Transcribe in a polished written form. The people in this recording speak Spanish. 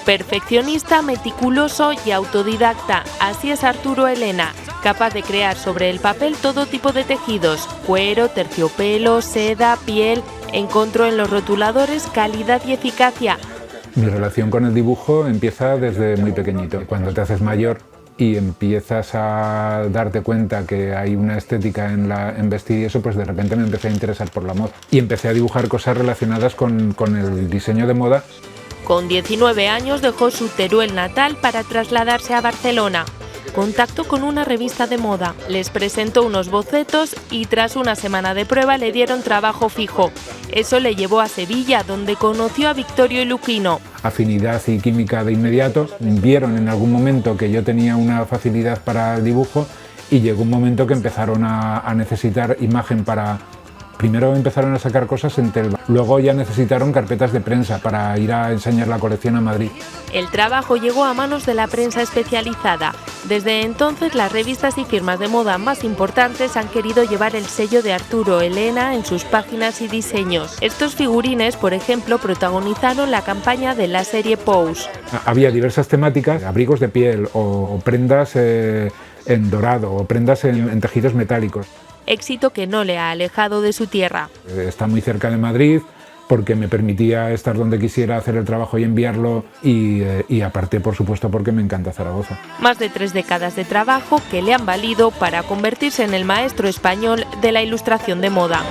Perfeccionista, meticuloso y autodidacta, así es Arturo Elena, capaz de crear sobre el papel todo tipo de tejidos: cuero, terciopelo, seda, piel. Encontró en los rotuladores calidad y eficacia. Mi relación con el dibujo empieza desde muy pequeñito. Cuando te haces mayor y empiezas a darte cuenta que hay una estética en vestir y eso, pues de repente me empecé a interesar por la moda. Y empecé a dibujar cosas relacionadas con el diseño de moda. Con 19 años dejó su Teruel natal para trasladarse a Barcelona. Contactó con una revista de moda, les presentó unos bocetos y tras una semana de prueba le dieron trabajo fijo. Eso le llevó a Sevilla, donde conoció a Victorio y Luquino. Afinidad y química de inmediato. Vieron en algún momento que yo tenía una facilidad para el dibujo y llegó un momento que empezaron a necesitar imagen para... Primero empezaron a sacar cosas en Telva, luego ya necesitaron carpetas de prensa para ir a enseñar la colección a Madrid. El trabajo llegó a manos de la prensa especializada. Desde entonces, las revistas y firmas de moda más importantes han querido llevar el sello de Arturo Elena en sus páginas y diseños. Estos figurines, por ejemplo, protagonizaron la campaña de la serie Pose. Había diversas temáticas: abrigos de piel o prendas en dorado o prendas en tejidos metálicos. Éxito que no le ha alejado de su tierra. Está muy cerca de Madrid porque me permitía estar donde quisiera, hacer el trabajo y enviarlo, y aparte, por supuesto, porque me encanta Zaragoza. Más de 3 décadas de trabajo que le han valido para convertirse en el maestro español de la ilustración de moda.